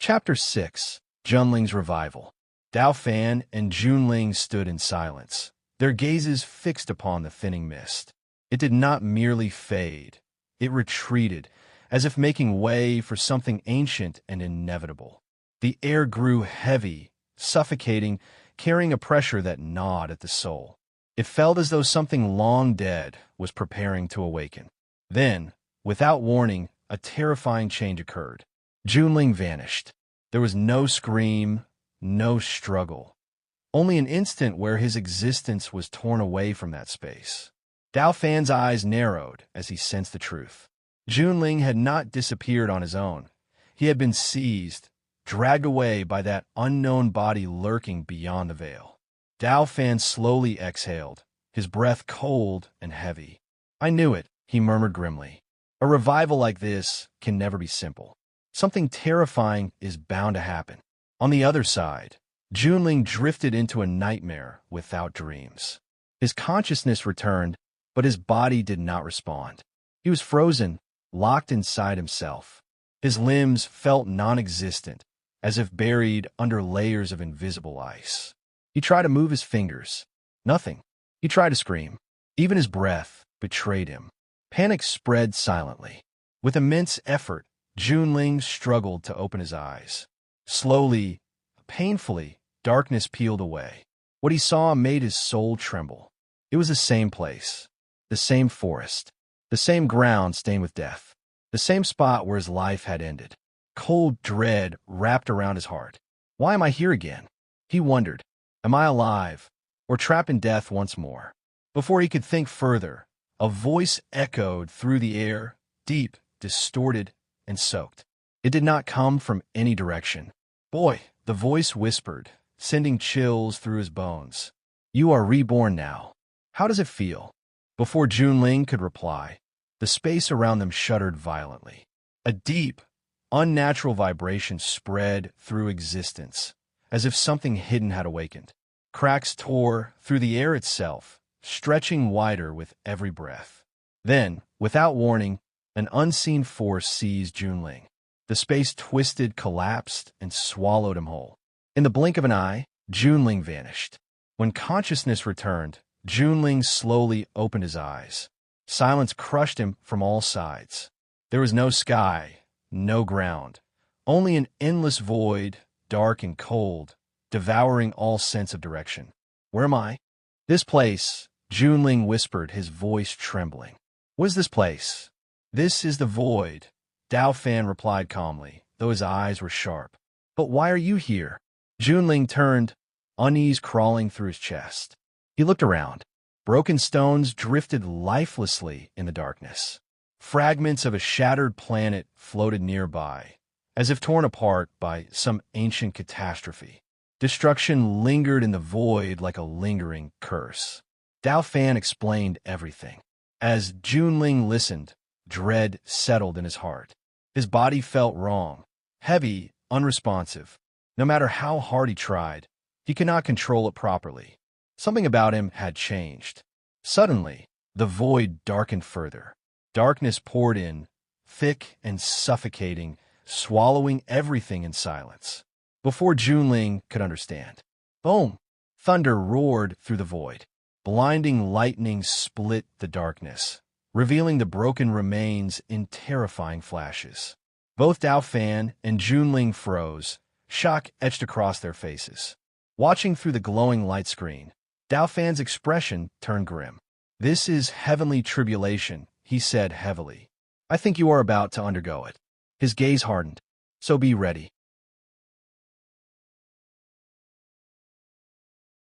Chapter 6. Junling's Revival. Dao Fan and Junling stood in silence, their gazes fixed upon the thinning mist. It did not merely fade. It retreated, as if making way for something ancient and inevitable. The air grew heavy, suffocating, carrying a pressure that gnawed at the soul. It felt as though something long dead was preparing to awaken. Then, without warning, a terrifying change occurred. Junling vanished. There was no scream, no struggle. Only an instant where his existence was torn away from that space. Dao Fan's eyes narrowed as he sensed the truth. Junling had not disappeared on his own. He had been seized, dragged away by that unknown body lurking beyond the veil. Dao Fan slowly exhaled, his breath cold and heavy. "I knew it," he murmured grimly. "A revival like this can never be simple. Something terrifying is bound to happen." On the other side, Junling drifted into a nightmare without dreams. His consciousness returned, but his body did not respond. He was frozen, locked inside himself. His limbs felt non-existent, as if buried under layers of invisible ice. He tried to move his fingers. Nothing. He tried to scream. Even his breath betrayed him. Panic spread silently. With immense effort, Junling struggled to open his eyes. Slowly, painfully, darkness peeled away. What he saw made his soul tremble. It was the same place, the same forest, the same ground stained with death, the same spot where his life had ended. Cold dread wrapped around his heart. Why am I here again? He wondered. Am I alive, or trapped in death once more? Before he could think further, a voice echoed through the air, deep, distorted, and soaked. It did not come from any direction. "Boy," the voice whispered, sending chills through his bones. "You are reborn now. How does it feel?" Before Junling could reply, the space around them shuddered violently. A deep, unnatural vibration spread through existence, as if something hidden had awakened. Cracks tore through the air itself, stretching wider with every breath. Then, without warning, an unseen force seized Junling. The space twisted, collapsed, and swallowed him whole. In the blink of an eye, Junling vanished. When consciousness returned, Junling slowly opened his eyes. Silence crushed him from all sides. There was no sky, no ground, only an endless void, dark and cold, devouring all sense of direction. "Where am I?" "This place," Junling whispered, his voice trembling. "What is this place?" "This is the void," Dao Fan replied calmly, though his eyes were sharp. "But why are you here?" Junling turned, unease crawling through his chest. He looked around. Broken stones drifted lifelessly in the darkness. Fragments of a shattered planet floated nearby, as if torn apart by some ancient catastrophe. Destruction lingered in the void like a lingering curse. Dao Fan explained everything. As Junling listened, dread settled in his heart. His body felt wrong, heavy, unresponsive. No matter how hard he tried, he could not control it properly. Something about him had changed. Suddenly, the void darkened further. Darkness poured in, thick and suffocating, swallowing everything in silence. Before Junling could understand, boom! Thunder roared through the void. Blinding lightning split the darkness, revealing the broken remains in terrifying flashes. Both Dao Fan and Junling froze, shock etched across their faces. Watching through the glowing light screen, Dao Fan's expression turned grim. "This is heavenly tribulation," he said heavily. "I think you are about to undergo it." His gaze hardened. "So be ready."